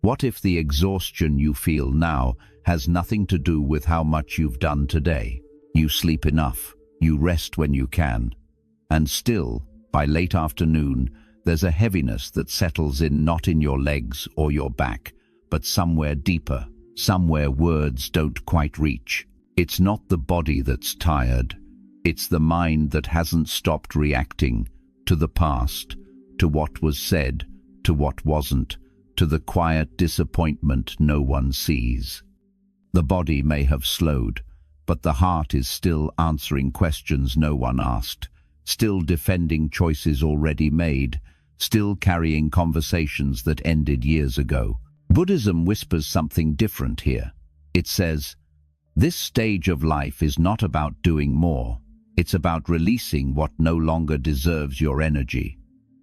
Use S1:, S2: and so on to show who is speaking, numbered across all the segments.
S1: What if the exhaustion you feel now has nothing to do with how much you've done today? You sleep enough, you rest when you can, and still, by late afternoon, there's a heaviness that settles in, not in your legs or your back, but somewhere deeper, somewhere words don't quite reach. It's not the body that's tired, it's the mind that hasn't stopped reacting to the past, to what was said, to what wasn't, to the quiet disappointment no one sees. The body may have slowed, but the heart is still answering questions no one asked, still defending choices already made, still carrying conversations that ended years ago. Buddhism whispers something different here. It says, this stage of life is not about doing more. It's about releasing what no longer deserves your energy.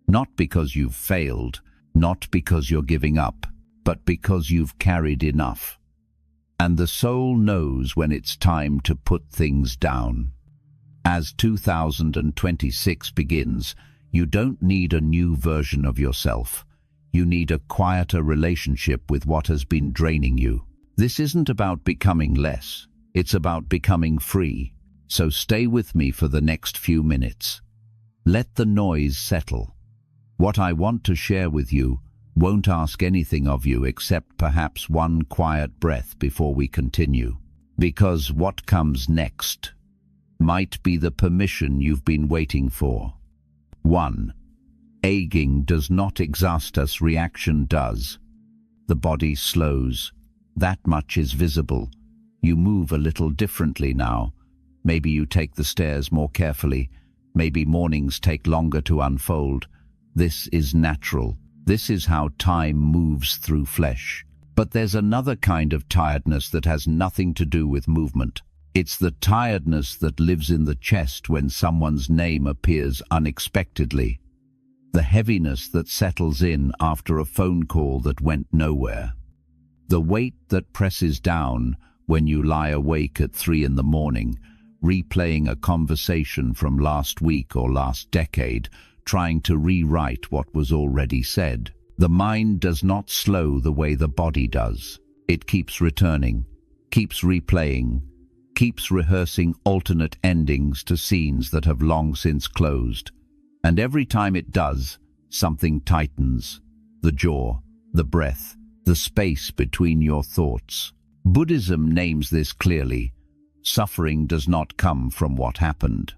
S1: Not because you've failed, not because you're giving up, but because you've carried enough. And the soul knows when it's time to put things down. As 2026 begins, you don't need a new version of yourself. You need a quieter relationship with what has been draining you. This isn't about becoming less. It's about becoming free. So stay with me for the next few minutes. Let the noise settle. What I want to share with you won't ask anything of you except perhaps one quiet breath before we continue. Because what comes next might be the permission you've been waiting for. 1. Aging does not exhaust us, reaction does. The body slows. That much is visible. You move a little differently now. Maybe you take the stairs more carefully. Maybe mornings take longer to unfold. This is natural. This is how time moves through flesh. But there's another kind of tiredness that has nothing to do with movement. It's the tiredness that lives in the chest when someone's name appears unexpectedly. The heaviness that settles in after a phone call that went nowhere. The weight that presses down when you lie awake at 3 in the morning, replaying a conversation from last week or last decade, trying to rewrite what was already said. The mind does not slow the way the body does. It keeps returning, keeps replaying, keeps rehearsing alternate endings to scenes that have long since closed. And every time it does, something tightens. The jaw, the breath, the space between your thoughts. Buddhism names this clearly. Suffering does not come from what happened.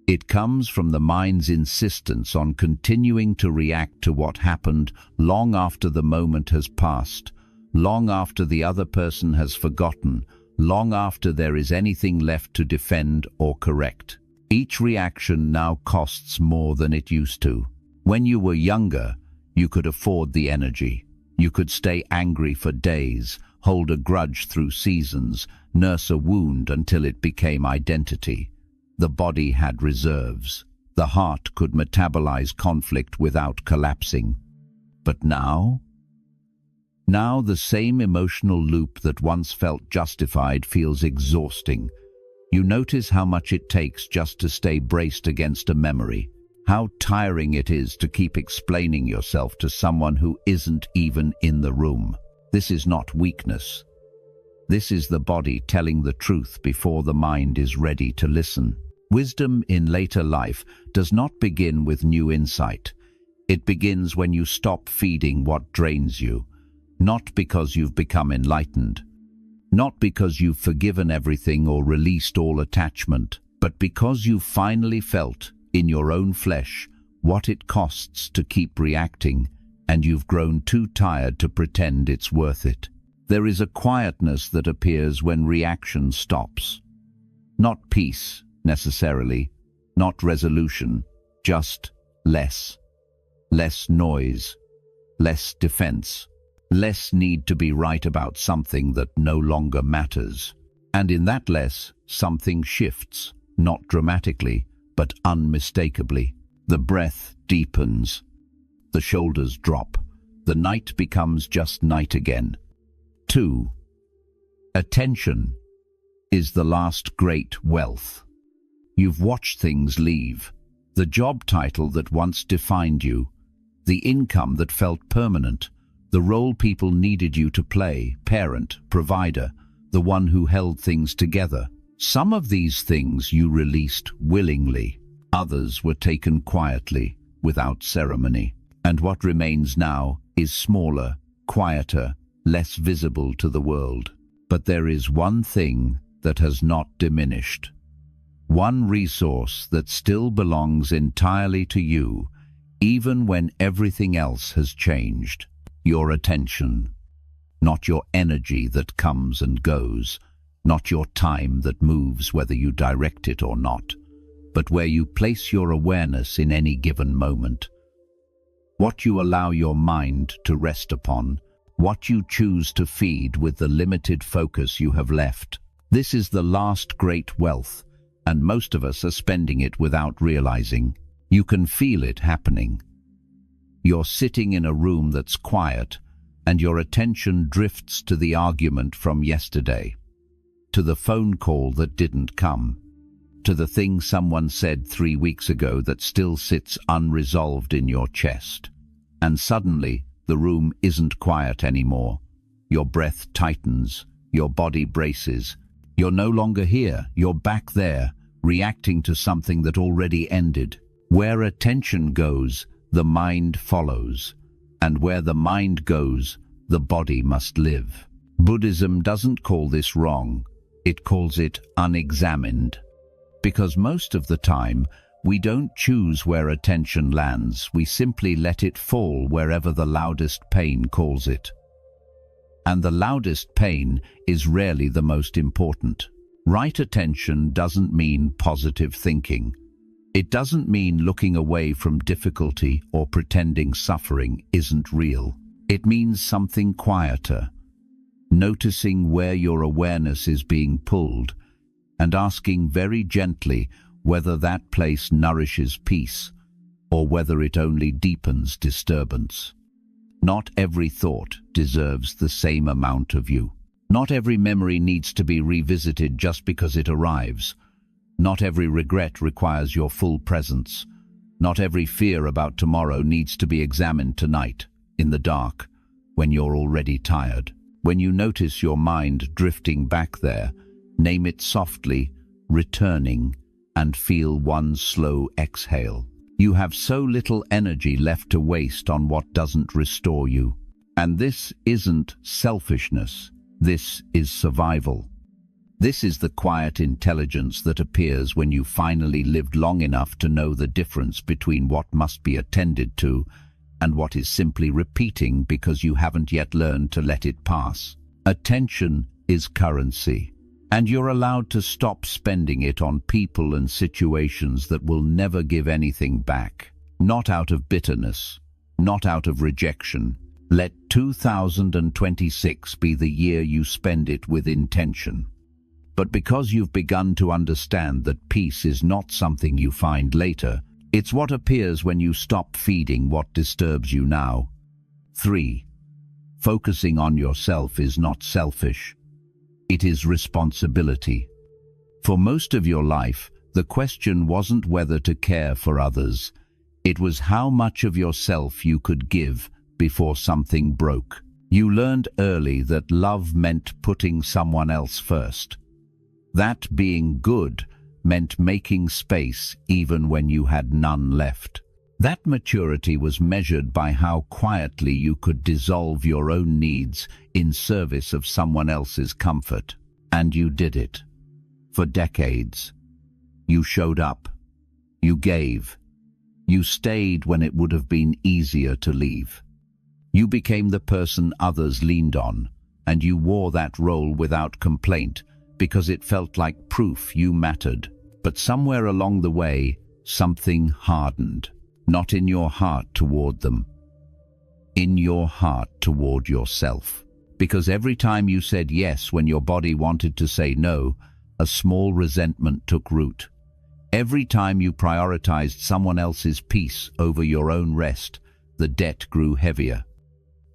S1: It comes from the mind's insistence on continuing to react to what happened long after the moment has passed, long after the other person has forgotten, long after there is anything left to defend or correct. Each reaction now costs more than it used to. When you were younger, you could afford the energy. You could stay angry for days, hold a grudge through seasons, nurse a wound until it became identity. The body had reserves. The heart could metabolize conflict without collapsing. But now? Now the same emotional loop that once felt justified feels exhausting. You notice how much it takes just to stay braced against a memory. How tiring it is to keep explaining yourself to someone who isn't even in the room. This is not weakness. This is the body telling the truth before the mind is ready to listen. Wisdom in later life does not begin with new insight. It begins when you stop feeding what drains you, not because you've become enlightened, not because you've forgiven everything or released all attachment, but because you've finally felt, in your own flesh, what it costs to keep reacting, and you've grown too tired to pretend it's worth it. There is a quietness that appears when reaction stops. Not peace, necessarily, not resolution, just less. Less noise, less defense, less need to be right about something that no longer matters. And in that less, something shifts, not dramatically, but unmistakably. The breath deepens, the shoulders drop, the night becomes just night again. 2. Attention is the last great wealth. You've watched things leave. The job title that once defined you, the income that felt permanent, the role people needed you to play, parent, provider, the one who held things together. Some of these things you released willingly. Others were taken quietly, without ceremony. And what remains now is smaller, quieter, less visible to the world. But there is one thing that has not diminished. One resource that still belongs entirely to you, even when everything else has changed. Your attention. Not your energy that comes and goes, not your time that moves whether you direct it or not, but where you place your awareness in any given moment. What you allow your mind to rest upon, what you choose to feed with the limited focus you have left. This is the last great wealth, and most of us are spending it without realizing. You can feel it happening. You're sitting in a room that's quiet, and your attention drifts to the argument from yesterday, to the phone call that didn't come, to the thing someone said 3 weeks ago that still sits unresolved in your chest. And suddenly, the room isn't quiet anymore. Your breath tightens, your body braces. You're no longer here, you're back there, reacting to something that already ended. Where attention goes, the mind follows. And where the mind goes, the body must live. Buddhism doesn't call this wrong. It calls it unexamined. Because most of the time, we don't choose where attention lands. We simply let it fall wherever the loudest pain calls it. And the loudest pain is rarely the most important. Right attention doesn't mean positive thinking. It doesn't mean looking away from difficulty or pretending suffering isn't real. It means something quieter, noticing where your awareness is being pulled and asking very gently whether that place nourishes peace or whether it only deepens disturbance. Not every thought deserves the same amount of you. Not every memory needs to be revisited just because it arrives. Not every regret requires your full presence. Not every fear about tomorrow needs to be examined tonight, in the dark, when you're already tired. When you notice your mind drifting back there, name it softly, returning, and feel one slow exhale. You have so little energy left to waste on what doesn't restore you. And this isn't selfishness. This is survival. This is the quiet intelligence that appears when you finally lived long enough to know the difference between what must be attended to and what is simply repeating because you haven't yet learned to let it pass. Attention is currency, and you're allowed to stop spending it on people and situations that will never give anything back. Not out of bitterness, not out of rejection. Let 2026 be the year you spend it with intention. But because you've begun to understand that peace is not something you find later, it's what appears when you stop feeding what disturbs you now. 3. Focusing on yourself is not selfish. It is responsibility. For most of your life, the question wasn't whether to care for others. It was how much of yourself you could give before something broke. You learned early that love meant putting someone else first. That being good meant making space even when you had none left. That maturity was measured by how quietly you could dissolve your own needs in service of someone else's comfort. And you did it. For decades. You showed up. You gave. You stayed when it would have been easier to leave. You became the person others leaned on, and you wore that role without complaint because it felt like proof you mattered. But somewhere along the way, something hardened. Not in your heart toward them. In your heart toward yourself. Because every time you said yes when your body wanted to say no, a small resentment took root. Every time you prioritized someone else's peace over your own rest, the debt grew heavier.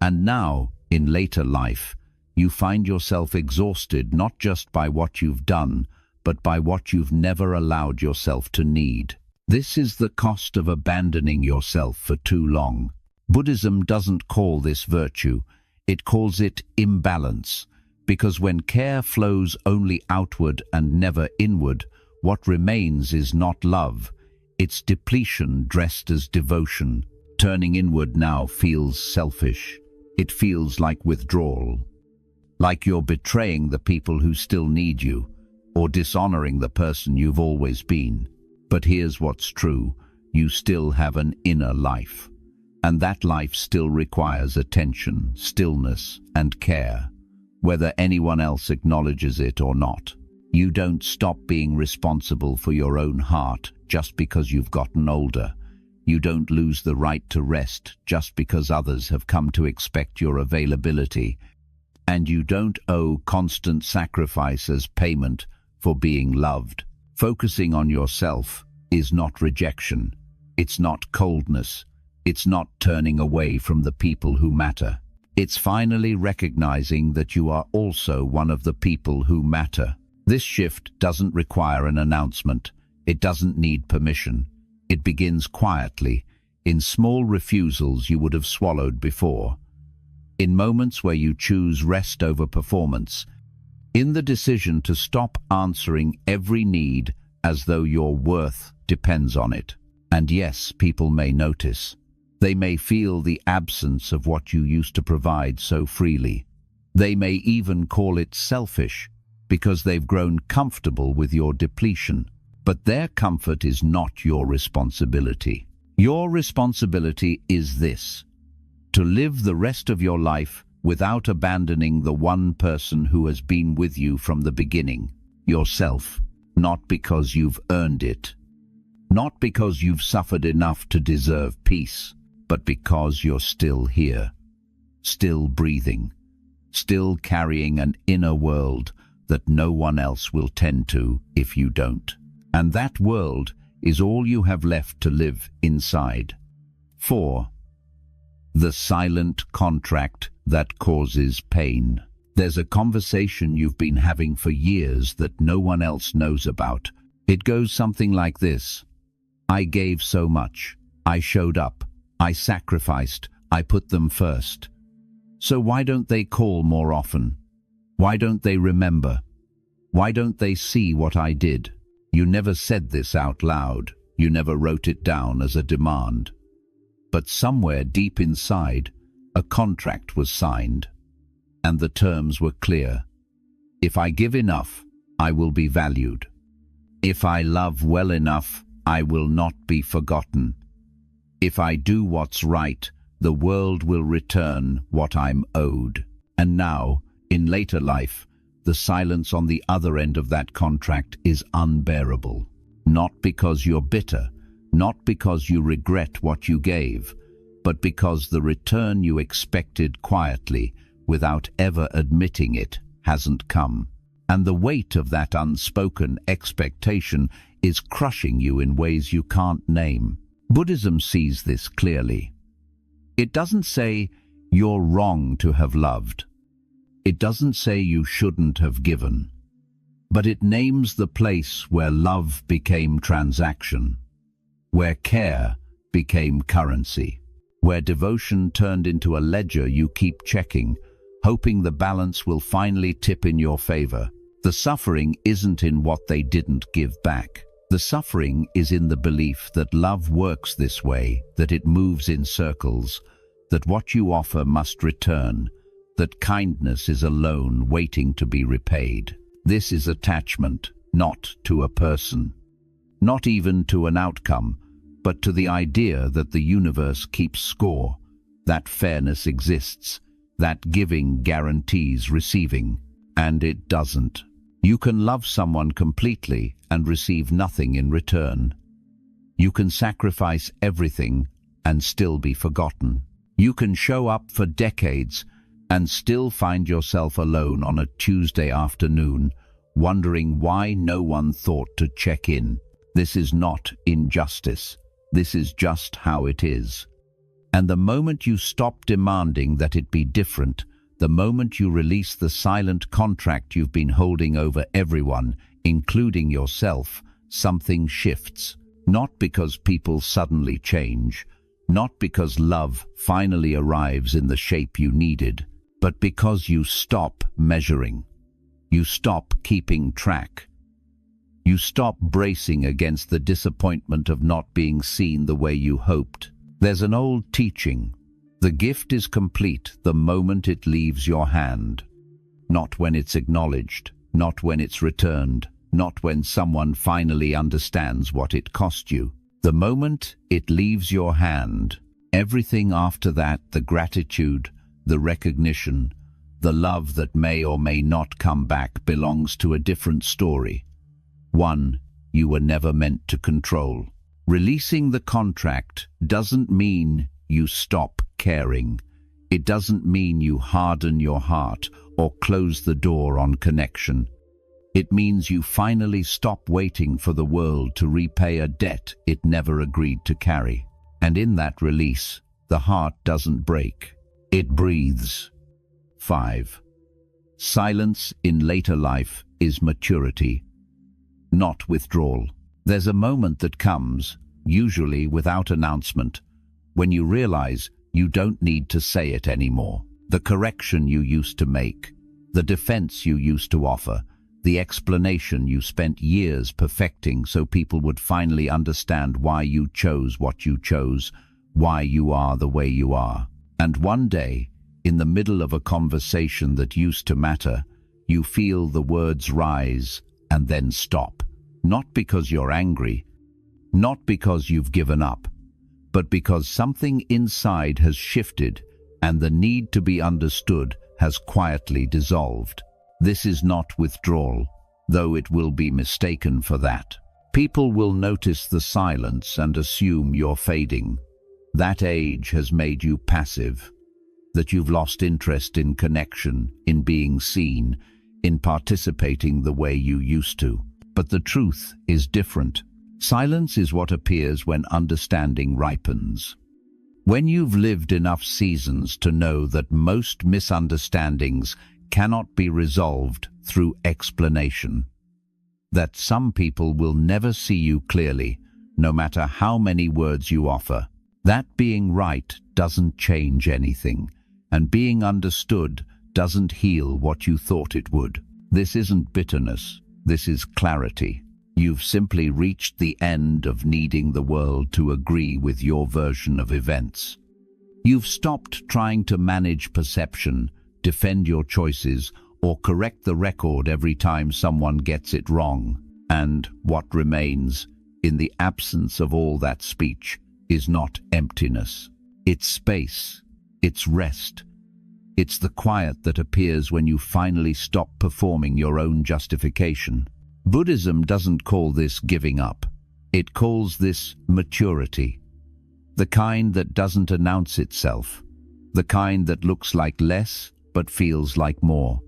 S1: And now, in later life, you find yourself exhausted not just by what you've done, but by what you've never allowed yourself to need. This is the cost of abandoning yourself for too long. Buddhism doesn't call this virtue, it calls it imbalance, because when care flows only outward and never inward, what remains is not love, it's depletion dressed as devotion. Turning inward now feels selfish. It feels like withdrawal, like you're betraying the people who still need you, or dishonoring the person you've always been. But here's what's true, you still have an inner life, and that life still requires attention, stillness, and care, whether anyone else acknowledges it or not. You don't stop being responsible for your own heart just because you've gotten older. You don't lose the right to rest just because others have come to expect your availability. And you don't owe constant sacrifice as payment for being loved. Focusing on yourself is not rejection. It's not coldness. It's not turning away from the people who matter. It's finally recognizing that you are also one of the people who matter. This shift doesn't require an announcement. It doesn't need permission. It begins quietly, in small refusals you would have swallowed before, in moments where you choose rest over performance, in the decision to stop answering every need as though your worth depends on it. And yes, people may notice. They may feel the absence of what you used to provide so freely. They may even call it selfish, because they've grown comfortable with your depletion. But their comfort is not your responsibility. Your responsibility is this: to live the rest of your life without abandoning the one person who has been with you from the beginning, yourself, not because you've earned it, not because you've suffered enough to deserve peace, but because you're still here, still breathing, still carrying an inner world that no one else will tend to if you don't. And that world is all you have left to live inside. 4. The silent contract that causes pain. There's a conversation you've been having for years that no one else knows about. It goes something like this: I gave so much. I showed up. I sacrificed. I put them first. So why don't they call more often? Why don't they remember? Why don't they see what I did? You never said this out loud. You never wrote it down as a demand. But somewhere deep inside, a contract was signed, and the terms were clear. If I give enough, I will be valued. If I love well enough, I will not be forgotten. If I do what's right, the world will return what I'm owed. And now, in later life, the silence on the other end of that contract is unbearable. Not because you're bitter, not because you regret what you gave, but because the return you expected quietly, without ever admitting it, hasn't come. And the weight of that unspoken expectation is crushing you in ways you can't name. Buddhism sees this clearly. It doesn't say, you're wrong to have loved. It doesn't say you shouldn't have given. But it names the place where love became transaction, where care became currency, where devotion turned into a ledger you keep checking, hoping the balance will finally tip in your favor. The suffering isn't in what they didn't give back. The suffering is in the belief that love works this way, that it moves in circles, that what you offer must return, that kindness is a loan waiting to be repaid. This is attachment, not to a person, not even to an outcome, but to the idea that the universe keeps score, that fairness exists, that giving guarantees receiving, and it doesn't. You can love someone completely and receive nothing in return. You can sacrifice everything and still be forgotten. You can show up for decades and still find yourself alone on a Tuesday afternoon, wondering why no one thought to check in. This is not injustice. This is just how it is. And the moment you stop demanding that it be different, the moment you release the silent contract you've been holding over everyone, including yourself, something shifts. Not because people suddenly change, Not because love finally arrives in the shape you needed, but because you stop measuring. You stop keeping track. You stop bracing against the disappointment of not being seen the way you hoped. There's an old teaching: the gift is complete the moment it leaves your hand. Not when it's acknowledged, not when it's returned, not when someone finally understands what it cost you. The moment it leaves your hand, everything after that, the gratitude, the recognition, the love that may or may not come back, belongs to a different story. One you were never meant to control. Releasing the contract doesn't mean you stop caring. It doesn't mean you harden your heart or close the door on connection. It means you finally stop waiting for the world to repay a debt it never agreed to carry. And in that release, the heart doesn't break. It breathes. 5. Silence in later life is maturity, not withdrawal. There's a moment that comes, usually without announcement, when you realize you don't need to say it anymore. The correction you used to make, the defense you used to offer, the explanation you spent years perfecting so people would finally understand why you chose what you chose, why you are the way you are. And one day, in the middle of a conversation that used to matter, you feel the words rise and then stop. Not because you're angry, not because you've given up, but because something inside has shifted and the need to be understood has quietly dissolved. This is not withdrawal, though it will be mistaken for that. People will notice the silence and assume you're fading. That age has made you passive, that you've lost interest in connection, in being seen, in participating the way you used to. But the truth is different. Silence is what appears when understanding ripens. When you've lived enough seasons to know that most misunderstandings cannot be resolved through explanation. That some people will never see you clearly, no matter how many words you offer. That being right doesn't change anything, and being understood doesn't heal what you thought it would. This isn't bitterness. This is clarity. You've simply reached the end of needing the world to agree with your version of events. You've stopped trying to manage perception, defend your choices, or correct the record every time someone gets it wrong. And what remains, in the absence of all that speech, is not emptiness. It's space. It's rest. It's the quiet that appears when you finally stop performing your own justification. Buddhism doesn't call this giving up. It calls this maturity. The kind that doesn't announce itself. The kind that looks like less but feels like more.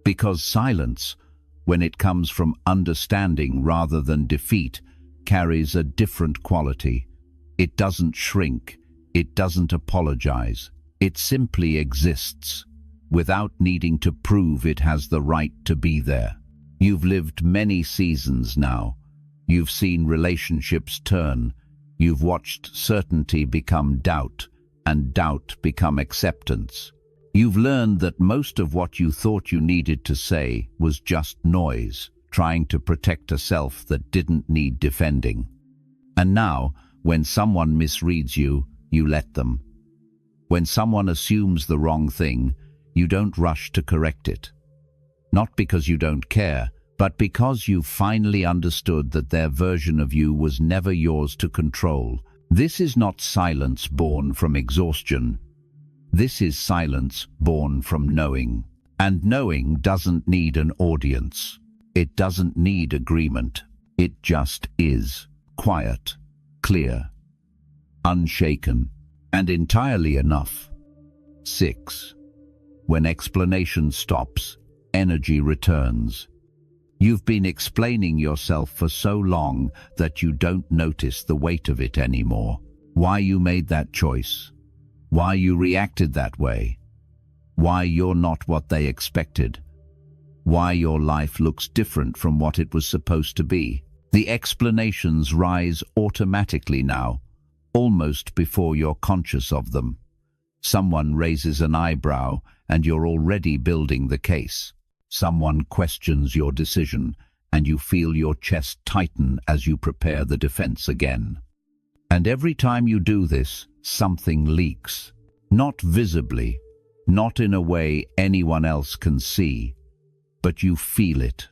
S1: Because silence, when it comes from understanding rather than defeat, carries a different quality. It doesn't shrink. It doesn't apologize. It simply exists, without needing to prove it has the right to be there. You've lived many seasons now. You've seen relationships turn. You've watched certainty become doubt, and doubt become acceptance. You've learned that most of what you thought you needed to say was just noise, trying to protect a self that didn't need defending. And now, when someone misreads you, you let them. When someone assumes the wrong thing, you don't rush to correct it. Not because you don't care, but because you've finally understood that their version of you was never yours to control. This is not silence born from exhaustion. This is silence born from knowing. And knowing doesn't need an audience. It doesn't need agreement. It just is. Quiet, clear, unshaken, and entirely enough. 6. When explanation stops, energy returns. You've been explaining yourself for so long that you don't notice the weight of it anymore. Why you made that choice. Why you reacted that way. Why you're not what they expected. Why your life looks different from what it was supposed to be. The explanations rise automatically now. almost before you're conscious of them. Someone raises an eyebrow and you're already building the case. Someone questions your decision and you feel your chest tighten as you prepare the defense again. And every time you do this, something leaks. Not visibly, not in a way anyone else can see, but you feel it.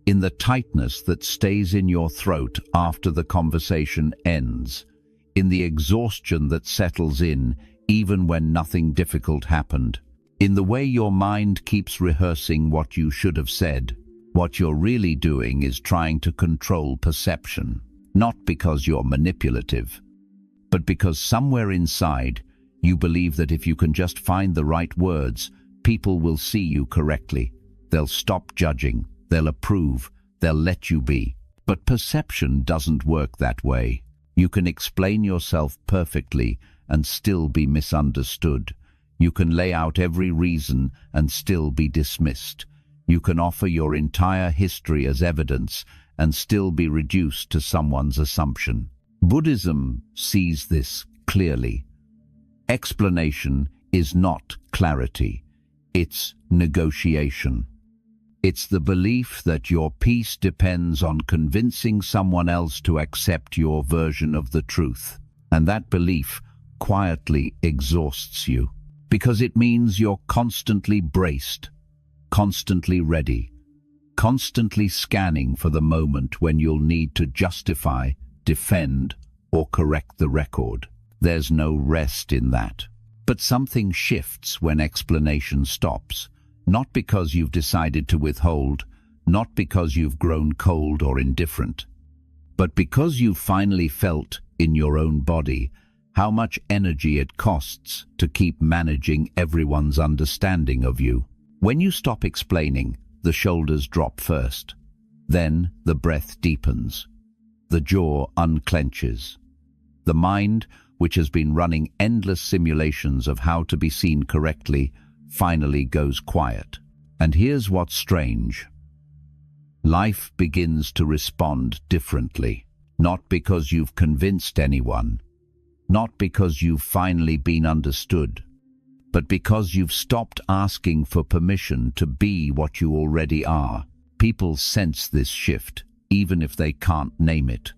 S1: In the tightness that stays in your throat after the conversation ends, in the exhaustion that settles in even when nothing difficult happened, in the way your mind keeps rehearsing what you should have said. What you're really doing is trying to control perception, not because you're manipulative, but because somewhere inside you believe that if you can just find the right words, people will see you correctly. They'll stop judging, they'll approve, they'll let you be. But perception doesn't work that way. You can explain yourself perfectly and still be misunderstood. You can lay out every reason and still be dismissed. You can offer your entire history as evidence and still be reduced to someone's assumption. Buddhism sees this clearly. Explanation is not clarity, it's negotiation. It's the belief that your peace depends on convincing someone else to accept your version of the truth. And that belief quietly exhausts you, because it means you're constantly braced, constantly ready, constantly scanning for the moment when you'll need to justify, defend, or correct the record. There's no rest in that. But something shifts when explanation stops, not because you've decided to withhold, not because you've grown cold or indifferent, but because you've finally felt in your own body how much energy it costs to keep managing everyone's understanding of you. When you stop explaining, the shoulders drop first. Then the breath deepens. The jaw unclenches. The mind, which has been running endless simulations of how to be seen correctly, finally goes quiet. And here's what's strange. Life begins to respond differently, not because you've convinced anyone, not because you've finally been understood, but because you've stopped asking for permission to be what you already are. People sense this shift, even if they can't name it.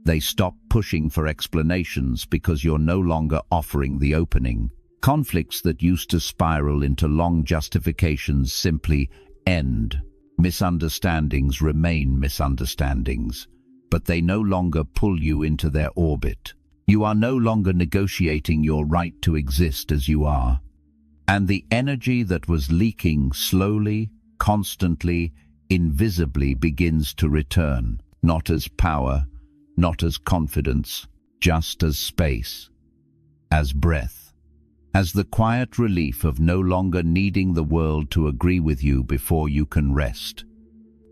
S1: They stop pushing for explanations because you're no longer offering the opening. Conflicts that used to spiral into long justifications simply end. Misunderstandings remain misunderstandings, but they no longer pull you into their orbit. You are no longer negotiating your right to exist as you are. And the energy that was leaking slowly, constantly, invisibly begins to return, not as power, not as confidence, just as space, as breath, as the quiet relief of no longer needing the world to agree with you before you can rest.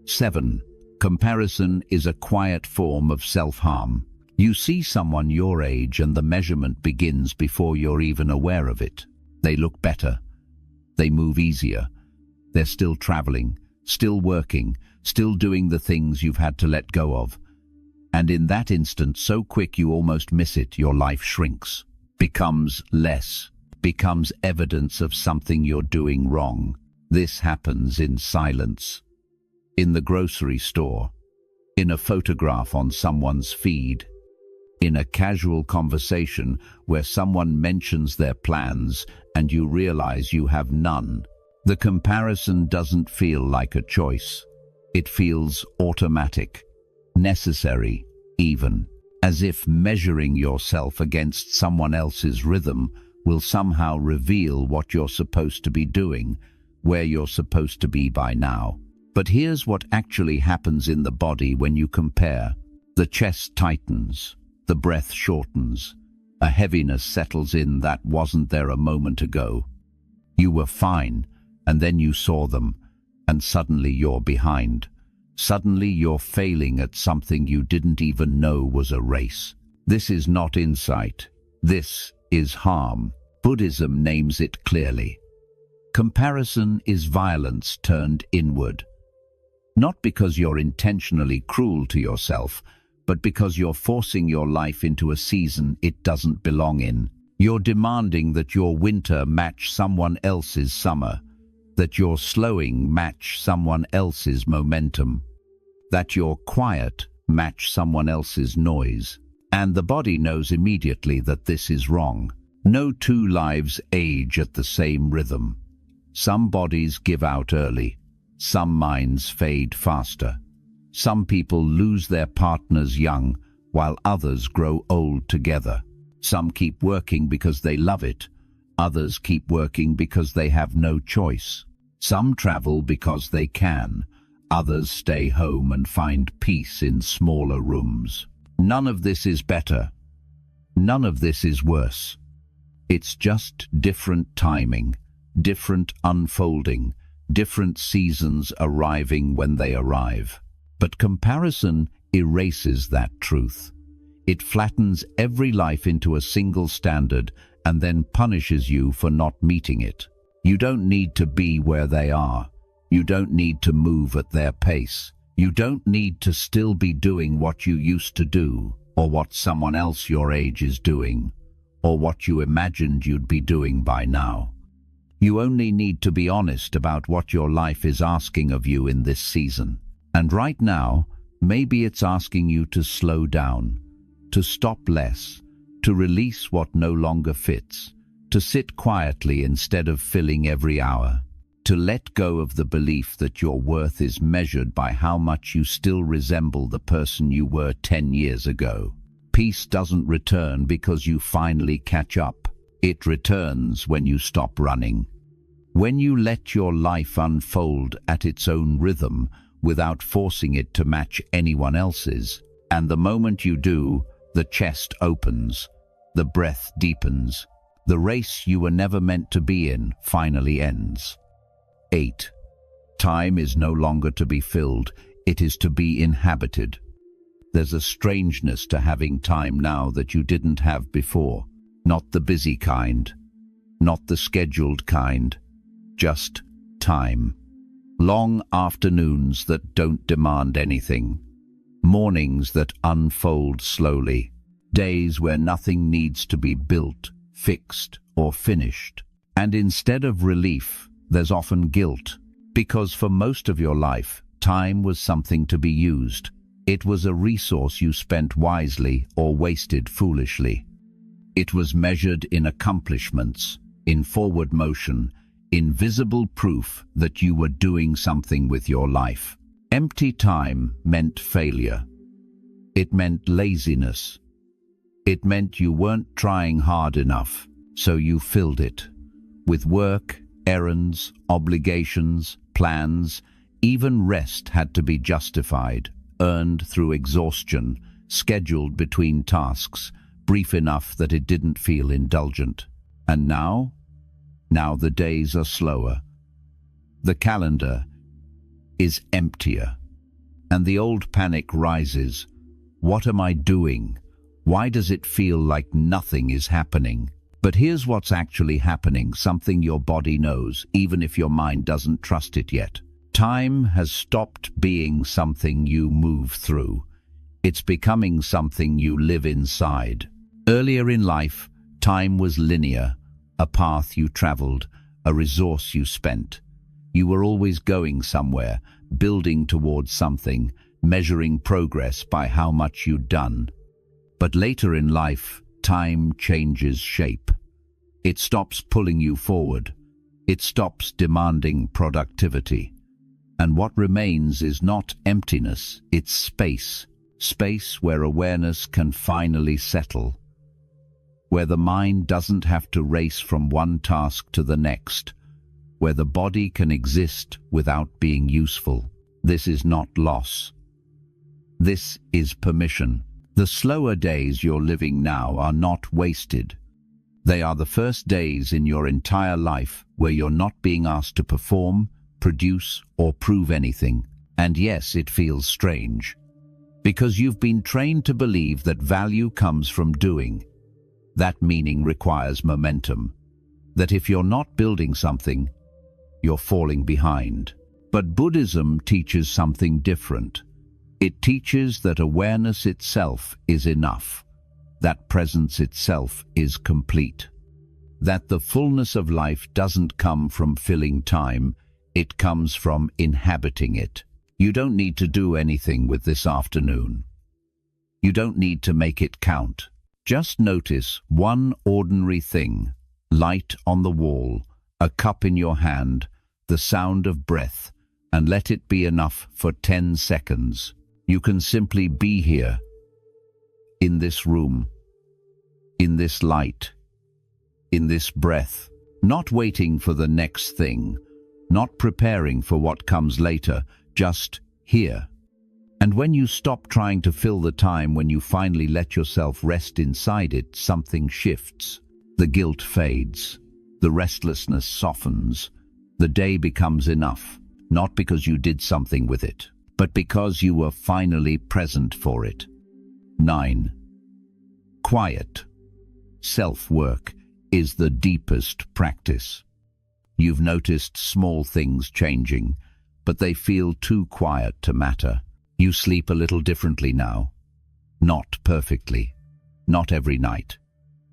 S1: 7. Comparison is a quiet form of self-harm. You see someone your age and the measurement begins before you're even aware of it. They look better. They move easier. They're still traveling, still working, still doing the things you've had to let go of. And in that instant, so quick you almost miss it, your life shrinks, becomes less, becomes evidence of something you're doing wrong. This happens in silence, in the grocery store, in a photograph on someone's feed, in a casual conversation where someone mentions their plans and you realize you have none. The comparison doesn't feel like a choice. It feels automatic, necessary even, as if measuring yourself against someone else's rhythm will somehow reveal what you're supposed to be doing, where you're supposed to be by now. But here's what actually happens in the body when you compare. The chest tightens. The breath shortens. A heaviness settles in that wasn't there a moment ago. You were fine, and then you saw them, and suddenly you're behind. Suddenly you're failing at something you didn't even know was a race. This is not insight. This is harm. Buddhism names it clearly. Comparison is violence turned inward. Not because you're intentionally cruel to yourself, but because you're forcing your life into a season it doesn't belong in. You're demanding that your winter match someone else's summer, that your slowing match someone else's momentum, that your quiet match someone else's noise. And the body knows immediately that this is wrong. No two lives age at the same rhythm. Some bodies give out early. Some minds fade faster. Some people lose their partners young, while others grow old together. Some keep working because they love it. Others keep working because they have no choice. Some travel because they can. Others stay home and find peace in smaller rooms. None of this is better. None of this is worse. It's just different timing, different unfolding, different seasons arriving when they arrive. But comparison erases that truth. It flattens every life into a single standard and then punishes you for not meeting it. You don't need to be where they are. You don't need to move at their pace. You don't need to still be doing what you used to do, or what someone else your age is doing, or what you imagined you'd be doing by now. You only need to be honest about what your life is asking of you in this season. And right now, maybe it's asking you to slow down, to stop less, to release what no longer fits, to sit quietly instead of filling every hour, to let go of the belief that your worth is measured by how much you still resemble the person you were 10 years ago. Peace doesn't return because you finally catch up. It returns when you stop running. When you let your life unfold at its own rhythm without forcing it to match anyone else's. And the moment you do, the chest opens, the breath deepens, the race you were never meant to be in finally ends. 8. Time is no longer to be filled, it is to be inhabited. There's a strangeness to having time now that you didn't have before. Not the busy kind, not the scheduled kind, just time. Long afternoons that don't demand anything. Mornings that unfold slowly. Days where nothing needs to be built, fixed, or finished. And instead of relief, there's often guilt, because for most of your life, time was something to be used. It was a resource you spent wisely or wasted foolishly. It was measured in accomplishments, in forward motion, in visible proof that you were doing something with your life. Empty time meant failure. It meant laziness. It meant you weren't trying hard enough, so you filled it with work, errands, obligations, plans. Even rest had to be justified, earned through exhaustion, scheduled between tasks, brief enough that it didn't feel indulgent. And now? Now the days are slower. The calendar is emptier. And the old panic rises. What am I doing? Why does it feel like nothing is happening? But here's what's actually happening, something your body knows, even if your mind doesn't trust it yet. Time has stopped being something you move through. It's becoming something you live inside. Earlier in life, time was linear, a path you traveled, a resource you spent. You were always going somewhere, building towards something, measuring progress by how much you'd done. But later in life, time changes shape. It stops pulling you forward. It stops demanding productivity. And what remains is not emptiness, it's space. Space where awareness can finally settle. Where the mind doesn't have to race from one task to the next. Where the body can exist without being useful. This is not loss. This is permission. The slower days you're living now are not wasted. They are the first days in your entire life where you're not being asked to perform, produce, or prove anything. And yes, it feels strange. Because you've been trained to believe that value comes from doing. That meaning requires momentum. That if you're not building something, you're falling behind. But Buddhism teaches something different. It teaches that awareness itself is enough, that presence itself is complete, that the fullness of life doesn't come from filling time, it comes from inhabiting it. You don't need to do anything with this afternoon. You don't need to make it count. Just notice one ordinary thing: light on the wall, a cup in your hand, the sound of breath, and let it be enough for 10 seconds. You can simply be here, in this room, in this light, in this breath, not waiting for the next thing, not preparing for what comes later, just here. And when you stop trying to fill the time, when you finally let yourself rest inside it, something shifts. The guilt fades. The restlessness softens. The day becomes enough, not because you did something with it, but because you were finally present for it. 9. Quiet. Self-work is the deepest practice. You've noticed small things changing, but they feel too quiet to matter. You sleep a little differently now. Not perfectly, not every night.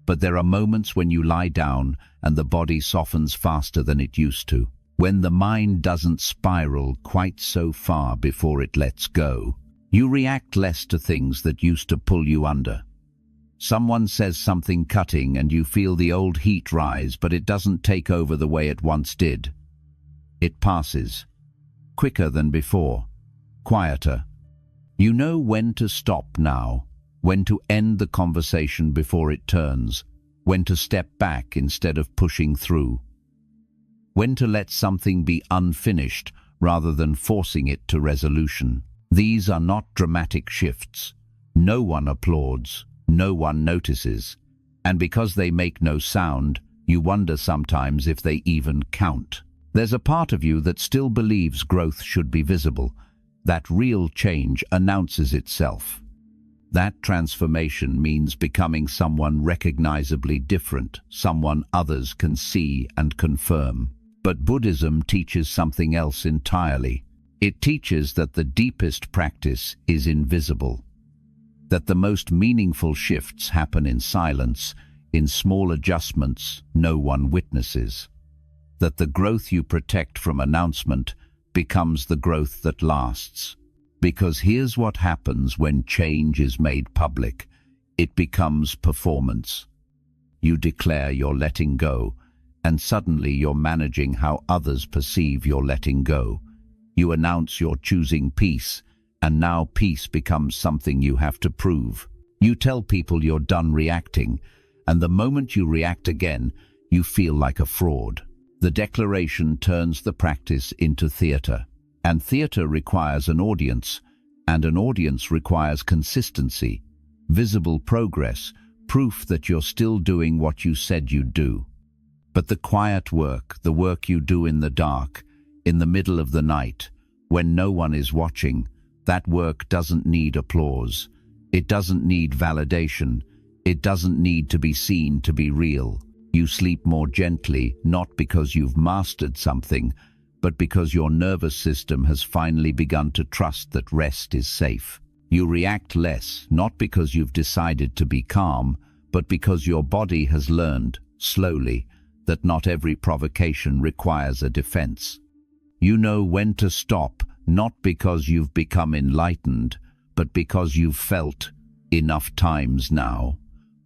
S1: But there are moments when you lie down and the body softens faster than it used to, when the mind doesn't spiral quite so far before it lets go. You react less to things that used to pull you under. Someone says something cutting and you feel the old heat rise, but it doesn't take over the way it once did. It passes, quicker than before, quieter. You know when to stop now, when to end the conversation before it turns, when to step back instead of pushing through, when to let something be unfinished rather than forcing it to resolution. These are not dramatic shifts. No one applauds, no one notices, and because they make no sound, you wonder sometimes if they even count. There's a part of you that still believes growth should be visible, that real change announces itself. That transformation means becoming someone recognizably different, someone others can see and confirm. But Buddhism teaches something else entirely. It teaches that the deepest practice is invisible, that the most meaningful shifts happen in silence, in small adjustments no one witnesses, that the growth you protect from announcement becomes the growth that lasts. Because here's what happens when change is made public. It becomes performance. You declare you're letting go, and suddenly you're managing how others perceive your letting go. You announce you're choosing peace, and now peace becomes something you have to prove. You tell people you're done reacting, and the moment you react again, you feel like a fraud. The declaration turns the practice into theater, and theater requires an audience, and an audience requires consistency, visible progress, proof that you're still doing what you said you'd do. But the quiet work, the work you do in the dark, in the middle of the night, when no one is watching, that work doesn't need applause. It doesn't need validation. It doesn't need to be seen to be real. You sleep more gently, not because you've mastered something, but because your nervous system has finally begun to trust that rest is safe. You react less, not because you've decided to be calm, but because your body has learned, slowly, that not every provocation requires a defense. You know when to stop, not because you've become enlightened, but because you've felt, enough times now,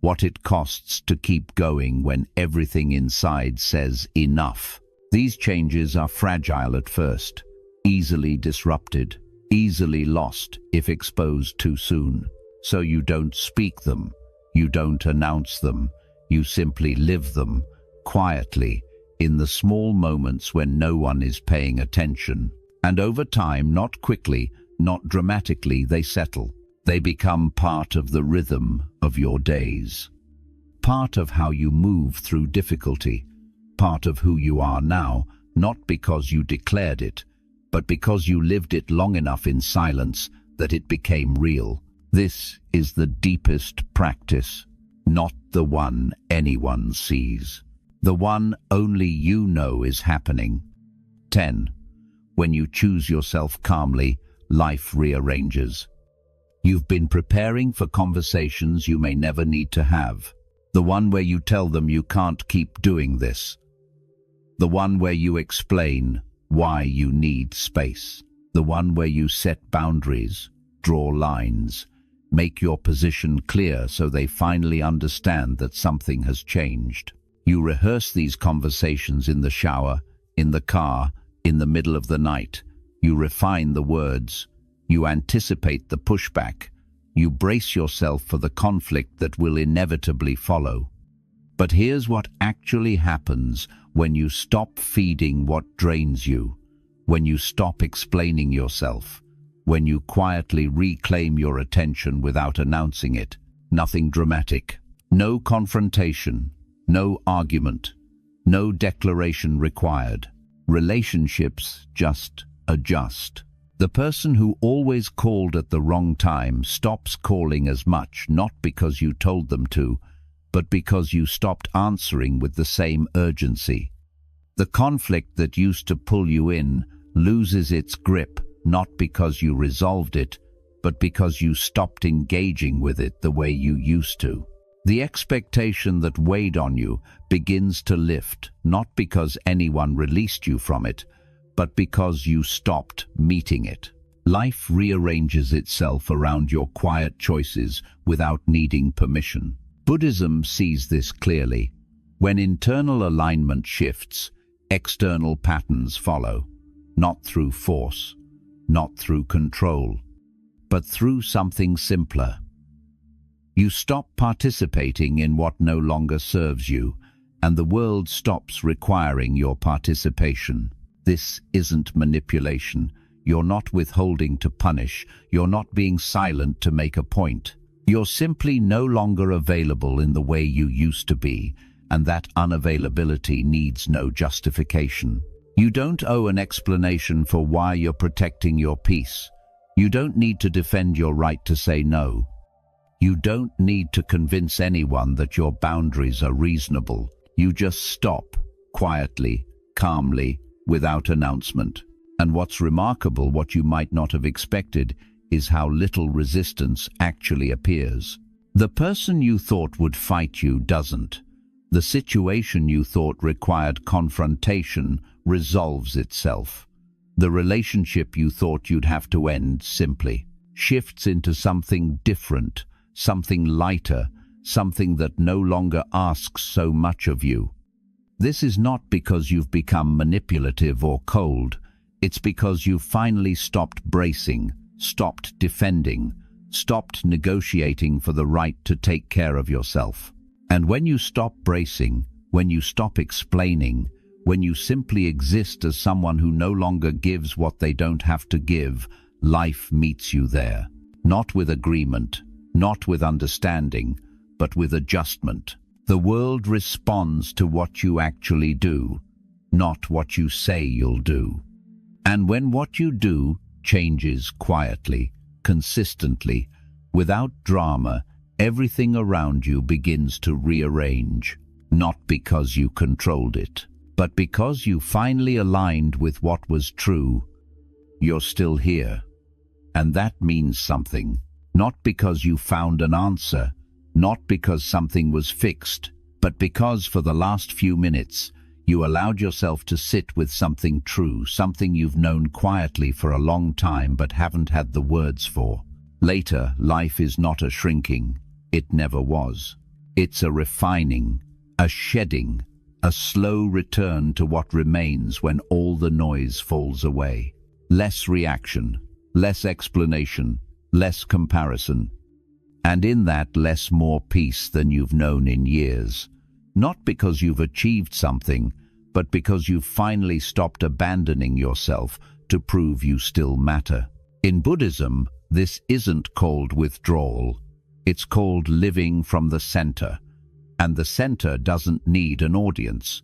S1: what it costs to keep going when everything inside says enough. These changes are fragile at first, easily disrupted, easily lost if exposed too soon. So you don't speak them, you don't announce them, you simply live them, quietly, in the small moments when no one is paying attention. And over time, not quickly, not dramatically, they settle. They become part of the rhythm of your days, part of how you move through difficulty, part of who you are now, not because you declared it, but because you lived it long enough in silence that it became real. This is the deepest practice, not the one anyone sees, the one only you know is happening. 10. When you choose yourself calmly, life rearranges. You've been preparing for conversations you may never need to have. The one where you tell them you can't keep doing this. The one where you explain why you need space. The one where you set boundaries, draw lines, make your position clear so they finally understand that something has changed. You rehearse these conversations in the shower, in the car, in the middle of the night. You refine the words. You anticipate the pushback. You brace yourself for the conflict that will inevitably follow. But here's what actually happens when you stop feeding what drains you, when you stop explaining yourself, when you quietly reclaim your attention without announcing it. Nothing dramatic. No confrontation. No argument. No declaration required. Relationships just adjust. The person who always called at the wrong time stops calling as much, not because you told them to, but because you stopped answering with the same urgency. The conflict that used to pull you in loses its grip, not because you resolved it, but because you stopped engaging with it the way you used to. The expectation that weighed on you begins to lift, not because anyone released you from it, but because you stopped meeting it. Life rearranges itself around your quiet choices without needing permission. Buddhism sees this clearly. When internal alignment shifts, external patterns follow, not through force, not through control, but through something simpler. You stop participating in what no longer serves you, and the world stops requiring your participation. This isn't manipulation. You're not withholding to punish. You're not being silent to make a point. You're simply no longer available in the way you used to be, and that unavailability needs no justification. You don't owe an explanation for why you're protecting your peace. You don't need to defend your right to say no. You don't need to convince anyone that your boundaries are reasonable. You just stop, quietly, calmly, without announcement. And what's remarkable, what you might not have expected, is how little resistance actually appears. The person you thought would fight you doesn't. The situation you thought required confrontation resolves itself. The relationship you thought you'd have to end simply shifts into something different, something lighter, something that no longer asks so much of you. This is not because you've become manipulative or cold. It's because you've finally stopped bracing, stopped defending, stopped negotiating for the right to take care of yourself. And when you stop bracing, when you stop explaining, when you simply exist as someone who no longer gives what they don't have to give, life meets you there. Not with agreement, not with understanding, but with adjustment. The world responds to what you actually do, not what you say you'll do. And when what you do changes quietly, consistently, without drama, everything around you begins to rearrange, not because you controlled it, but because you finally aligned with what was true. You're still here, and that means something. Not because you found an answer, not because something was fixed, but because for the last few minutes you allowed yourself to sit with something true, something you've known quietly for a long time but haven't had the words for. Later, life is not a shrinking. It never was. It's a refining, a shedding, a slow return to what remains when all the noise falls away. Less reaction, less explanation, less comparison, and in that more peace than you've known in years. Not because you've achieved something, but because you've finally stopped abandoning yourself to prove you still matter. In Buddhism, this isn't called withdrawal. It's called living from the center. And the center doesn't need an audience.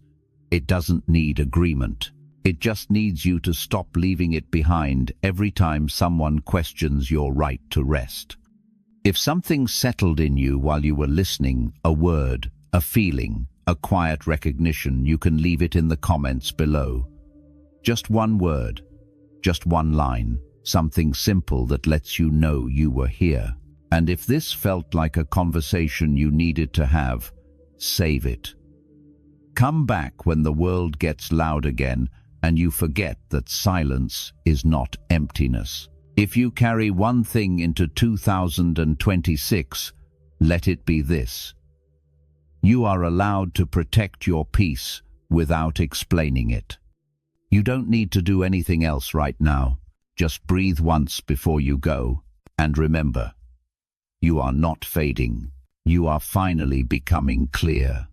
S1: It doesn't need agreement. It just needs you to stop leaving it behind every time someone questions your right to rest. If something settled in you while you were listening, a word, a feeling, a quiet recognition, you can leave it in the comments below. Just one word, just one line, something simple that lets you know you were here. And if this felt like a conversation you needed to have, save it. Come back when the world gets loud again and you forget that silence is not emptiness. If you carry one thing into 2026, let it be this. You are allowed to protect your peace without explaining it. You don't need to do anything else right now. Just breathe once before you go. And remember, you are not fading. You are finally becoming clear.